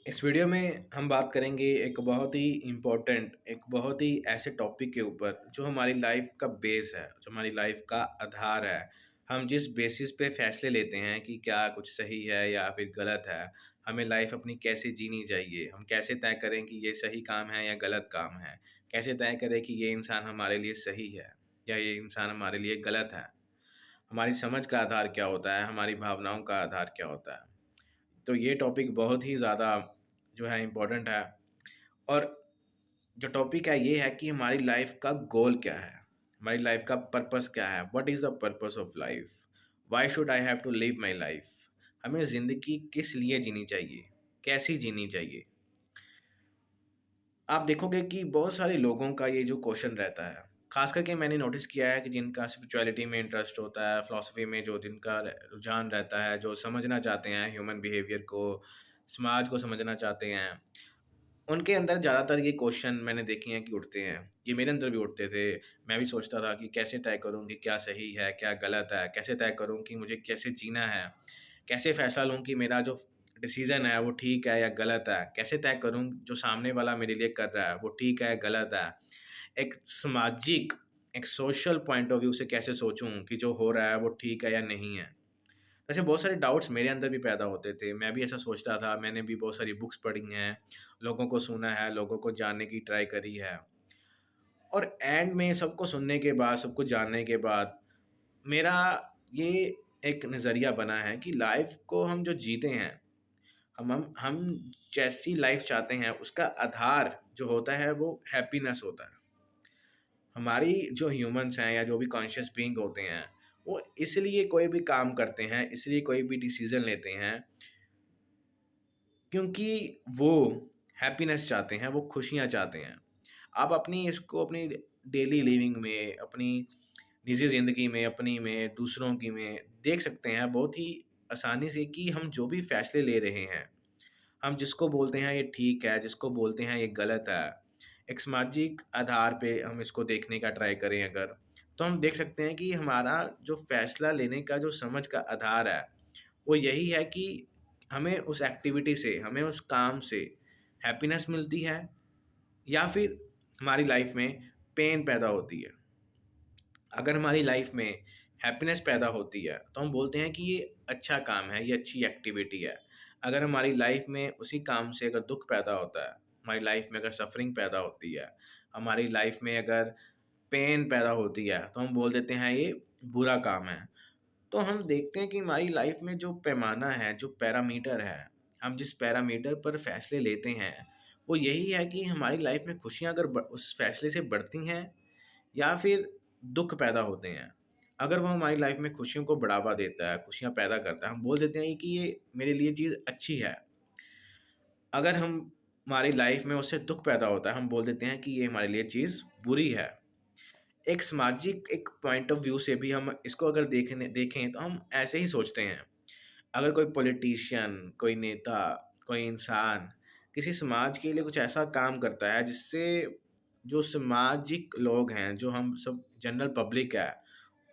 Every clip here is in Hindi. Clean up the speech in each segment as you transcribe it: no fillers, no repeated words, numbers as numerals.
इस वीडियो में हम बात करेंगे एक बहुत ही इम्पोर्टेंट, एक बहुत ही ऐसे टॉपिक के ऊपर जो हमारी लाइफ का बेस है, जो हमारी लाइफ का आधार है। हम जिस बेसिस पे फैसले लेते हैं कि क्या कुछ सही है या फिर गलत है, हमें लाइफ अपनी कैसे जीनी चाहिए, हम कैसे तय करें कि ये सही काम है या गलत काम है, कैसे तय करें कि ये इंसान हमारे लिए सही है या ये इंसान हमारे लिए गलत है। हमारी समझ का आधार क्या होता है, हमारी भावनाओं का आधार क्या होता है। तो ये टॉपिक बहुत ही ज़्यादा जो है इम्पोर्टेंट है। और जो टॉपिक है ये है कि हमारी लाइफ का गोल क्या है, हमारी लाइफ का पर्पस क्या है। What is the purpose of life, why should I have to live my life. हमें ज़िंदगी किस लिए जीनी चाहिए, कैसी जीनी चाहिए। आप देखोगे कि बहुत सारे लोगों का ये जो क्वेश्चन रहता है, खास करके मैंने नोटिस किया है कि जिनका स्पिरिचुअलिटी में इंटरेस्ट होता है, फिलॉसफी में जो जिनका रुझान रहता है, जो समझना चाहते हैं ह्यूमन बिहेवियर को, समाज को समझना चाहते हैं, उनके अंदर ज़्यादातर ये क्वेश्चन मैंने देखे हैं कि उठते हैं। ये मेरे अंदर भी उठते थे। मैं भी सोचता था कि कैसे तय करूँ कि क्या सही है, क्या गलत है? कैसे तय करूँ कि मुझे कैसे जीना है? कैसे फ़ैसला लूँ कि मेरा जो डिसीज़न है वो ठीक है या गलत है? कैसे तय करूँ जो सामने वाला मेरे लिए कर रहा है वो ठीक है या गलत है? एक सामाजिक, एक सोशल पॉइंट ऑफ व्यू से कैसे सोचूँ कि जो हो रहा है वो ठीक है या नहीं है? ऐसे बहुत सारे डाउट्स मेरे अंदर भी पैदा होते थे। मैं भी ऐसा सोचता था, मैंने भी बहुत सारी बुक्स पढ़ी हैं, लोगों को सुना है, लोगों को जानने की ट्राई करी है। और एंड में सबको सुनने के बाद, सबको जानने के बाद, मेरा ये एक नज़रिया बना है कि लाइफ़ को हम जो जीते हैं, हम जैसी लाइफ़ चाहते हैं, उसका आधार जो होता है वो हैप्पीनेस होता है। हमारी जो ह्यूमन्स हैं या जो भी कॉन्शियस बीइंग होते हैं, वो इसलिए कोई भी काम करते हैं, इसलिए कोई भी डिसीज़न लेते हैं क्योंकि वो हैप्पीनेस चाहते हैं, वो खुशियाँ चाहते हैं। आप अपनी डेली लिविंग में, अपनी निजी ज़िंदगी में, अपनी में, दूसरों की में देख सकते हैं बहुत ही आसानी से कि हम जो भी फ़ैसले ले रहे हैं, हम जिसको बोलते हैं ये ठीक है, जिसको बोलते हैं ये गलत है। एक सामाजिक आधार पे हम इसको देखने का ट्राई करें अगर, तो हम देख सकते हैं कि हमारा जो फ़ैसला लेने का जो समझ का आधार है, वो यही है कि हमें उस एक्टिविटी से, हमें उस काम से हैप्पीनेस मिलती है या फिर हमारी लाइफ में पेन पैदा होती है। अगर हमारी लाइफ में हैप्पीनेस पैदा होती है, तो हम बोलते हैं कि ये अच्छा काम है, ये अच्छी एक्टिविटी है। अगर हमारी लाइफ में उसी काम से अगर दुःख पैदा होता है, हमारी लाइफ में अगर सफ़रिंग पैदा होती है, हमारी लाइफ में अगर पेन पैदा होती है, तो हम बोल देते हैं ये बुरा काम है। तो हम देखते हैं कि हमारी लाइफ में जो पैमाना है, जो पैरामीटर है, हम जिस पैरामीटर पर फैसले लेते हैं, वो यही है कि हमारी लाइफ में खुशियाँ अगर उस फैसले से बढ़ती हैं या फिर दुख पैदा होते हैं। अगर वो हमारी लाइफ में खुशियों को बढ़ावा देता है, खुशियाँ पैदा करता है, हम बोल देते हैं कि ये मेरे लिए चीज़ अच्छी है। अगर हमारी लाइफ में उससे दुख पैदा होता है, हम बोल देते हैं कि ये हमारे लिए चीज़ बुरी है। एक सामाजिक एक पॉइंट ऑफ व्यू से भी हम इसको अगर देखें तो हम ऐसे ही सोचते हैं। अगर कोई पॉलिटिशियन, कोई नेता, कोई इंसान किसी समाज के लिए कुछ ऐसा काम करता है जिससे जो सामाजिक लोग हैं, जो हम सब जनरल पब्लिक है,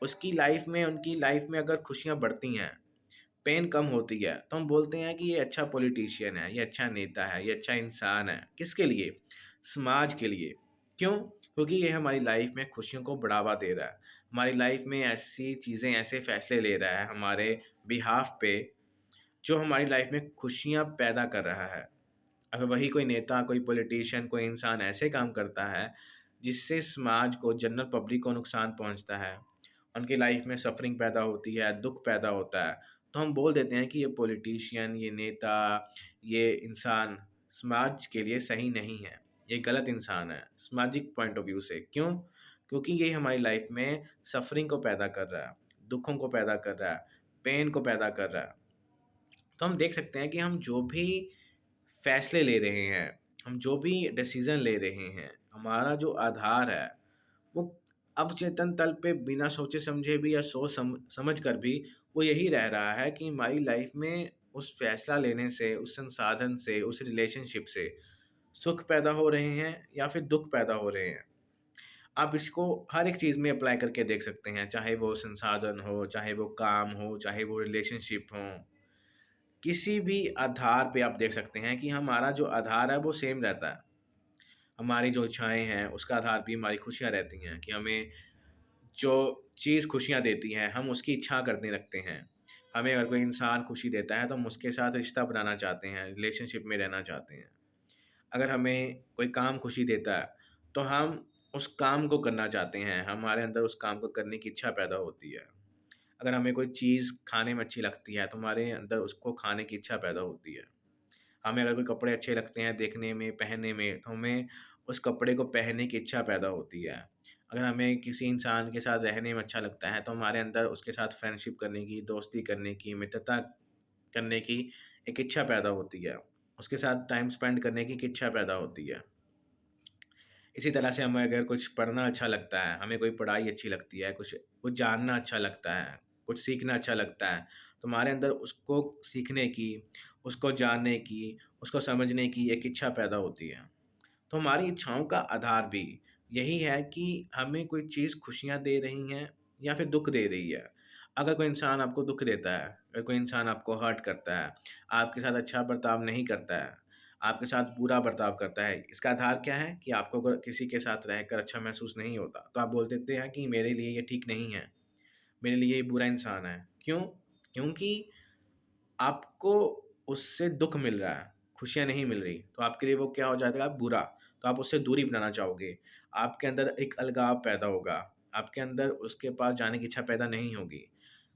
उसकी लाइफ में, उनकी लाइफ में अगर खुशियाँ बढ़ती हैं, पेन कम होती है, तो हम बोलते हैं कि ये अच्छा पॉलिटिशियन है, ये अच्छा नेता है, ये अच्छा इंसान है। किसके लिए? समाज के लिए। क्यों? क्योंकि ये हमारी लाइफ में खुशियों को बढ़ावा दे रहा है। हमारी लाइफ में ऐसी चीज़ें, ऐसे फैसले ले रहा है हमारे बिहाफ़ पे, जो हमारी लाइफ में खुशियाँ पैदा कर रहा है। अगर वही कोई नेता, कोई पॉलिटिशियन, कोई इंसान ऐसे काम करता है, जिससे समाज को, जनरल पब्लिक को नुकसान पहुँचता है, उनकी लाइफ में सफ़रिंग पैदा होती है, दुःख पैदा होता है, तो हम बोल देते हैं कि ये पॉलिटिशियन, ये नेता, ये इंसान समाज के लिए सही नहीं है, ये गलत इंसान है, सामाजिक पॉइंट ऑफ व्यू से। क्यों? क्योंकि ये हमारी लाइफ में सफ़रिंग को पैदा कर रहा है, दुखों को पैदा कर रहा है, पेन को पैदा कर रहा है। तो हम देख सकते हैं कि हम जो भी फैसले ले रहे हैं, हम जो भी डिसीज़न ले रहे हैं, हमारा जो आधार है, वो अवचेतन तल पे बिना सोचे समझे भी या सोच समझ कर भी वो यही रह रहा है कि हमारी लाइफ में उस फैसला लेने से, उस संसाधन से, उस रिलेशनशिप से सुख पैदा हो रहे हैं या फिर दुःख पैदा हो रहे हैं। आप इसको हर एक चीज़ में अप्लाई करके देख सकते हैं, चाहे वो संसाधन हो, चाहे वो काम हो, चाहे वो रिलेशनशिप हो। किसी भी आधार पे आप देख सकते हैं कि हमारा जो आधार है वो सेम रहता है। हमारी जो इच्छाएँ हैं उसका आधार भी हमारी खुशियाँ रहती हैं कि हमें जो चीज़ खुशियाँ देती है, हम उसकी इच्छा करने लगते हैं। हमें अगर कोई इंसान खुशी देता है, तो हम उसके साथ रिश्ता बनाना चाहते हैं, रिलेशनशिप में रहना चाहते हैं। अगर हमें कोई काम खुशी देता है, तो हम उस काम को करना चाहते हैं, हमारे अंदर उस काम को करने की इच्छा पैदा होती है। अगर हमें कोई चीज़ खाने में अच्छी लगती है, तो हमारे अंदर उसको खाने की इच्छा पैदा होती है। हमें अगर कोई कपड़े अच्छे लगते हैं देखने में, पहनने में, तो हमें उस कपड़े को पहनने की इच्छा पैदा होती है। अगर हमें किसी इंसान के साथ रहने में अच्छा लगता है, तो हमारे अंदर उसके साथ फ्रेंडशिप करने की, दोस्ती करने की, मित्रता करने की एक इच्छा पैदा होती है। उसके साथ टाइम स्पेंड करने की एक इच्छा पैदा होती है। इसी तरह से हमें अगर कुछ पढ़ना अच्छा लगता है, हमें कोई पढ़ाई अच्छी लगती है, कुछ कुछ जानना अच्छा लगता है, कुछ सीखना अच्छा लगता है, तो हमारे अंदर उसको सीखने की, उसको जानने की, उसको समझने की एक इच्छा पैदा होती है। तो हमारी इच्छाओं का आधार भी यही है कि हमें कोई चीज़ खुशियाँ दे रही हैं या फिर दुःख दे रही है। अगर कोई इंसान आपको दुःख देता है, अगर कोई इंसान आपको हर्ट करता है, आपके साथ अच्छा बर्ताव नहीं करता है, आपके साथ बुरा बर्ताव करता है, इसका आधार क्या है कि आपको अगर किसी के साथ रहकर अच्छा महसूस नहीं होता, तो आप बोल देते हैं कि मेरे लिए ये ठीक नहीं है, मेरे लिए ये बुरा इंसान है। क्यों? क्योंकि आपको उससे दुःख मिल रहा है, खुशियाँ नहीं मिल रही, तो आपके लिए वो क्या हो जाएगा बुरा, तो आप उससे दूरी बनाना चाहोगे। आपके अंदर एक अलगाव पैदा होगा, आपके अंदर उसके पास जाने की इच्छा पैदा नहीं होगी।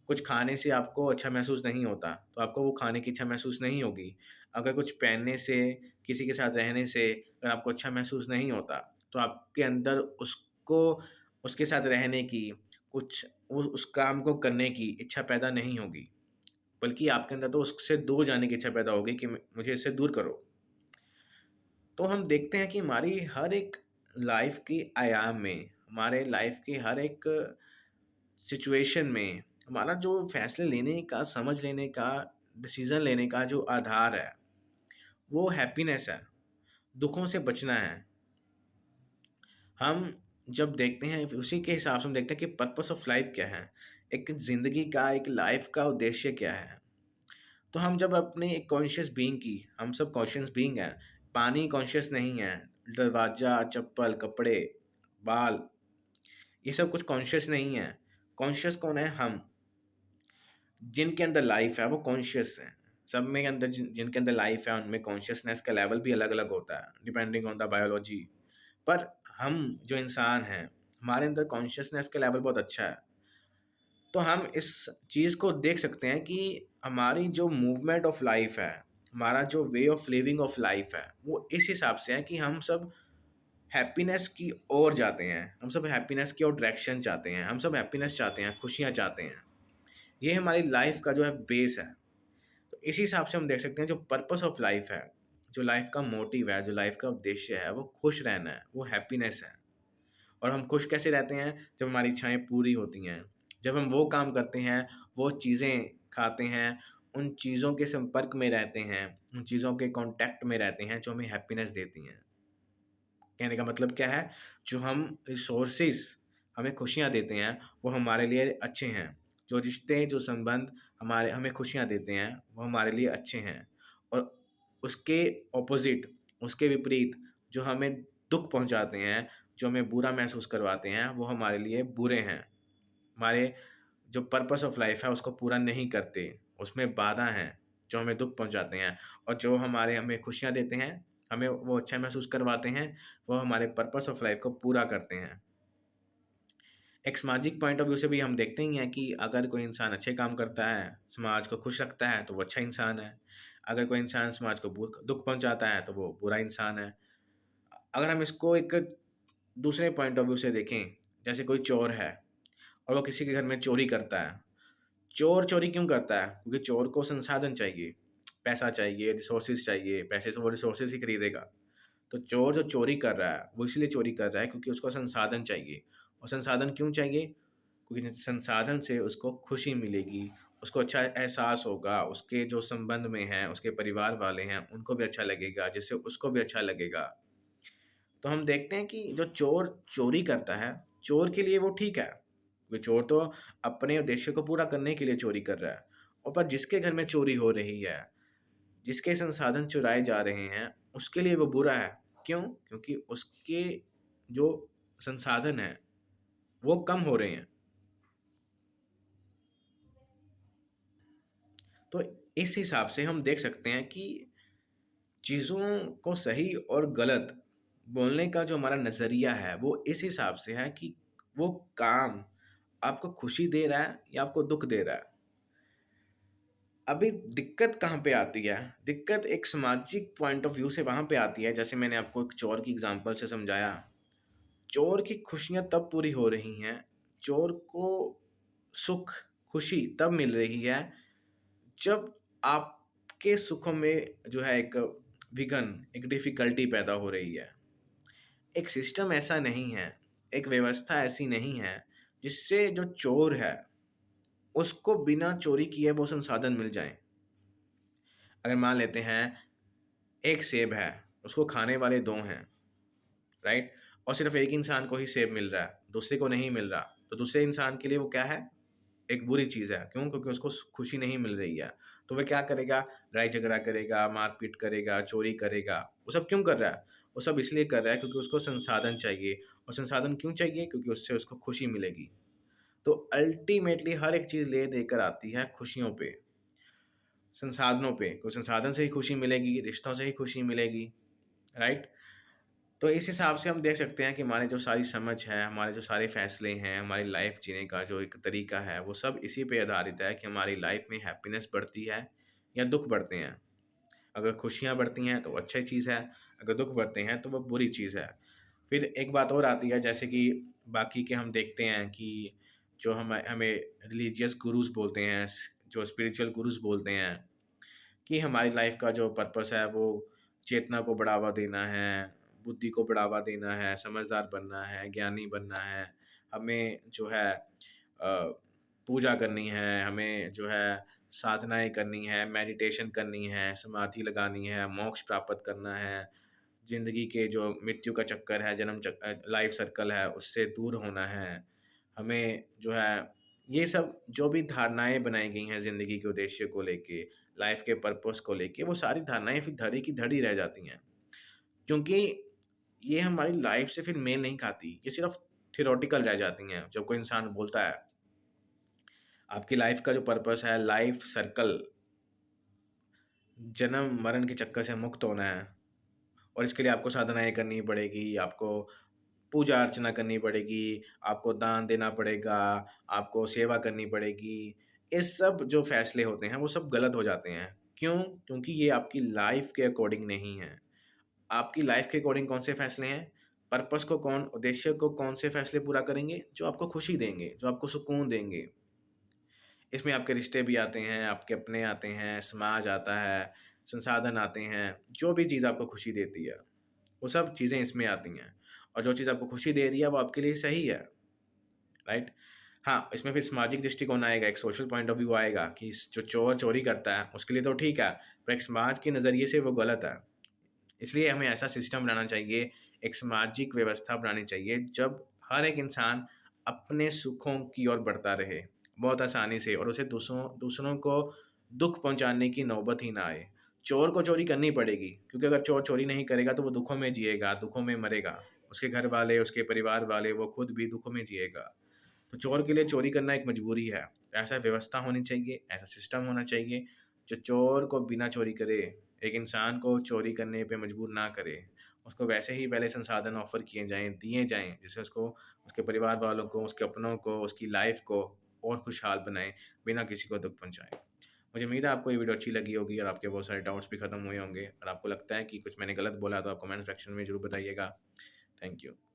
कुछ खाने से आपको अच्छा महसूस नहीं होता, तो आपको वो खाने की इच्छा महसूस नहीं होगी। अगर कुछ पहनने से, किसी के साथ रहने से अगर आपको अच्छा महसूस नहीं होता, तो आपके अंदर उसको उसके साथ रहने की, कुछ उस काम को करने की इच्छा पैदा नहीं होगी। बल्कि आपके अंदर तो उससे दूर जाने की इच्छा पैदा होगी कि मुझे इससे दूर करो। तो हम देखते हैं कि हमारी हर एक लाइफ की आयाम में, हमारे लाइफ की हर एक सिचुएशन में हमारा जो फैसले लेने का, समझ लेने का, डिसीज़न लेने का जो आधार है, वो हैप्पीनेस है, दुखों से बचना है। हम जब देखते हैं उसी के हिसाब से हम देखते हैं कि पर्पस ऑफ लाइफ क्या है, एक ज़िंदगी का, एक लाइफ का उद्देश्य क्या है। तो हम जब अपने एक कॉन्शियस बीइंग की, हम सब कॉन्शियस बीइंग हैं, पानी कॉन्शियस नहीं है, दरवाज़ा, चप्पल, कपड़े, बाल, ये सब कुछ कॉन्शियस नहीं है। कॉन्शियस कौन है? हम। जिनके अंदर लाइफ है वो कॉन्शियस हैं। सब में के अंदर जिनके अंदर लाइफ है उनमें कॉन्शियसनेस का लेवल भी अलग-अलग होता है, डिपेंडिंग ऑन द बायोलॉजी। पर हम जो इंसान हैं, हमारे अंदर कॉन्शियसनेस का लेवल बहुत अच्छा है। तो हम इस चीज़ को देख सकते हैं कि हमारी जो मूवमेंट ऑफ लाइफ है, हमारा जो way of living of life है, वो इस हिसाब से है कि हम सब हैप्पीनेस की ओर जाते हैं। हम सब हैप्पीनेस की ओर डायरेक्शन चाहते हैं। हम सब हैप्पीनेस चाहते हैं, खुशियाँ चाहते हैं। ये हमारी लाइफ का जो है बेस है। तो इसी हिसाब से हम देख सकते हैं जो पर्पस ऑफ लाइफ है, जो लाइफ का मोटिव है, जो लाइफ का उद्देश्य है, वो खुश रहना है, वो हैप्पीनेस है। और हम खुश कैसे रहते हैं? जब हमारी इच्छाएँ पूरी होती हैं। जब हम वो काम करते हैं, वो चीज़ें खाते हैं, उन चीज़ों के संपर्क में रहते हैं, उन चीज़ों के कॉन्टैक्ट में रहते हैं जो हमें हैप्पीनेस देती हैं। कहने का मतलब क्या है? जो हम रिसोर्सेज़ हमें खुशियाँ देते हैं, वो हमारे लिए अच्छे हैं। जो रिश्ते, जो संबंध हमारे हमें खुशियाँ देते हैं, वो हमारे लिए अच्छे हैं। और उसके ऑपोज़िट, उसके विपरीत जो हमें दुःख पहुँचाते हैं, जो हमें बुरा महसूस करवाते हैं, वो हमारे लिए बुरे हैं। हमारे जो पर्पस ऑफ लाइफ़ है, उसको पूरा नहीं करते। उसमें बाधा हैं, जो हमें दुःख पहुँचाते हैं और जो हमें खुशियाँ देते हैं, हमें वो अच्छा महसूस करवाते हैं, वो हमारे पर्पस ऑफ लाइफ़ को पूरा करते हैं। एक सामाजिक पॉइंट ऑफ व्यू से भी हम देखते ही हैं कि अगर कोई इंसान अच्छे काम करता है, समाज को खुश रखता है, तो वो अच्छा इंसान है। अगर कोई इंसान समाज को दुःख पहुँचाता है, तो वो बुरा इंसान है। अगर हम इसको एक दूसरे पॉइंट ऑफ व्यू से देखें, जैसे कोई चोर है और वो किसी के घर में चोरी करता है। चोर चोरी क्यों करता है? क्योंकि चोर को संसाधन चाहिए, पैसा चाहिए, रिसोर्सेज़ चाहिए, पैसे से वो रिसोर्सेज़ ही खरीदेगा। तो चोर जो चोरी कर रहा है, वो इसलिए चोरी कर रहा है क्योंकि उसको संसाधन चाहिए। और संसाधन क्यों चाहिए? क्योंकि संसाधन से उसको खुशी मिलेगी, उसको अच्छा एहसास होगा, उसके जो संबंध में हैं, उसके परिवार वाले हैं, उनको भी अच्छा लगेगा, जिससे उसको भी अच्छा लगेगा। तो हम देखते हैं कि जो चोर चोरी करता है, चोर के लिए वो ठीक है, क्योंकि चोर तो अपने उद्देश्य को पूरा करने के लिए चोरी कर रहा है। और पर जिसके घर में चोरी हो रही है, जिसके संसाधन चुराए जा रहे हैं, उसके लिए वो बुरा है। क्यों? क्योंकि उसके जो संसाधन हैं, वो कम हो रहे हैं। तो इस हिसाब से हम देख सकते हैं कि चीज़ों को सही और गलत बोलने का जो हमारा नज़रिया है, वो इस हिसाब से है कि वो काम आपको खुशी दे रहा है या आपको दुःख दे रहा है। अभी दिक्कत कहाँ पे आती है? दिक्कत एक सामाजिक पॉइंट ऑफ व्यू से वहाँ पे आती है, जैसे मैंने आपको एक चोर की एग्ज़ाम्पल से समझाया। चोर की खुशियाँ तब पूरी हो रही हैं, चोर को सुख, खुशी तब मिल रही है, जब आपके सुखों में जो है एक विघन, एक डिफ़िकल्टी पैदा हो रही है। एक सिस्टम ऐसा नहीं है, एक व्यवस्था ऐसी नहीं है, जिससे जो चोर है, उसको बिना चोरी किए वो संसाधन मिल जाएँ। अगर मान लेते हैं, एक सेब है, उसको खाने वाले 2 हैं, राइट? और सिर्फ़ एक इंसान को ही सेब मिल रहा है, दूसरे को नहीं मिल रहा, तो दूसरे इंसान के लिए वो क्या है? एक बुरी चीज़ है। क्यों? क्योंकि उसको खुशी नहीं मिल रही है। तो वह क्या करेगा? लड़ाई-झगड़ा करेगा, मार-पीट करेगा, चोरी करेगा। वो सब क्यों कर रहा है? वो सब इसलिए कर रहा है क्योंकि उसको संसाधन चाहिए, और संसाधन क्यों चाहिए? क्योंकि उससे उसको खुशी मिलेगी। तो अल्टीमेटली हर एक चीज़ ले देकर आती है खुशियों पे, संसाधनों पे। कोई संसाधन से ही खुशी मिलेगी, रिश्तों से ही खुशी मिलेगी, राइट? तो इस हिसाब से हम देख सकते हैं कि हमारी जो सारी समझ है, हमारे जो सारे फ़ैसले हैं, हमारी लाइफ़ जीने का जो एक तरीका है, वो सब इसी पे आधारित है कि हमारी लाइफ़ में हैप्पीनेस बढ़ती है या दुःख बढ़ते हैं। अगर खुशियाँ बढ़ती हैं तो अच्छी चीज़ है, अगर दुःख बढ़ते हैं तो वो बुरी चीज़ है। फिर एक बात और आती है, जैसे कि बाकी के हम देखते हैं कि जो हमें हमें रिलीजियस गुरुज़ बोलते हैं, जो स्पिरिचुअल गुरुज़ बोलते हैं कि हमारी लाइफ का जो पर्पस है वो चेतना को बढ़ावा देना है, बुद्धि को बढ़ावा देना है, समझदार बनना है, ज्ञानी बनना है। हमें जो है पूजा करनी है, हमें जो है साधनाएँ करनी है, मेडिटेशन करनी है, समाधि लगानी है, मोक्ष प्राप्त करना है। ज़िंदगी के जो मृत्यु का चक्कर है, लाइफ सर्कल है, उससे दूर होना है। हमें जो है ये सब जो भी धारणाएँ बनाई गई हैं ज़िंदगी के उद्देश्य को लेके, लाइफ के पर्पस को लेके, वो सारी धारणाएँ फिर धरी की धरी रह जाती हैं। क्योंकि ये हमारी लाइफ से फिर मेल नहीं खाती, ये सिर्फ़ थ्योरेटिकल रह जाती हैं। जब कोई इंसान बोलता है, आपकी लाइफ का जो पर्पस है, लाइफ सर्कल, जन्म-मरण के चक्कर से मुक्त होना है, और इसके लिए आपको साधनाएँ करनी पड़ेगी, आपको पूजा अर्चना करनी पड़ेगी, आपको दान देना पड़ेगा, आपको सेवा करनी पड़ेगी। ये सब जो फ़ैसले होते हैं, वो सब गलत हो जाते हैं। क्यों? क्योंकि ये आपकी लाइफ़ के अकॉर्डिंग नहीं है। आपकी लाइफ़ के अकॉर्डिंग कौन से फ़ैसले हैं? पर्पस को कौन उद्देश्य को कौन से फ़ैसले पूरा करेंगे? जो आपको खुशी देंगे, जो आपको सुकून देंगे। इसमें आपके रिश्ते भी आते हैं, आपके अपने आते हैं, समाज आता है, संसाधन आते हैं, जो भी चीज़ आपको खुशी देती है, वो सब चीज़ें इसमें आती हैं। और जो चीज़ आपको खुशी दे रही है, वो आपके लिए सही है, राइट? हाँ, इसमें फिर सामाजिक दृष्टिकोण आएगा, एक सोशल पॉइंट ऑफ व्यू आएगा कि जो चोर चोरी करता है, उसके लिए तो ठीक है, पर एक समाज के नज़रिए से वो गलत है। इसलिए हमें ऐसा सिस्टम बनाना चाहिए, एक सामाजिक व्यवस्था बनानी चाहिए, जब हर एक इंसान अपने सुखों की ओर बढ़ता रहे, बहुत आसानी से, और उसे दूसरों दूसरों को दुःख पहुँचाने की नौबत ही ना आए। चोर को चोरी करनी पड़ेगी, क्योंकि अगर चोर चोरी नहीं करेगा तो वो दुःखों में जिएगा, दुःखों में मरेगा। उसके घर वाले, उसके परिवार वाले, वो खुद भी दुःखों में जिएगा। तो चोर के लिए चोरी करना एक मजबूरी है। ऐसा व्यवस्था होनी चाहिए, ऐसा सिस्टम होना चाहिए, जो चोर को बिना चोरी करे, एक इंसान को चोरी करने पे मजबूर ना करे। उसको वैसे ही पहले संसाधन ऑफ़र किए जाएँ, दिए जाएँ, जिससे उसको, उसके परिवार वालों को, उसके अपनों को, उसकी लाइफ़ को और खुशहाल बनाएँ, बिना किसी को दुःख पहुँचाए। मुझे उम्मीद है आपको ये वीडियो अच्छी लगी होगी और आपके बहुत सारे डाउट्स भी खत्म हुए होंगे। और आपको लगता है कि कुछ मैंने गलत बोला तो आप कमेंट सेक्शन में ज़रूर बताइएगा। Thank you.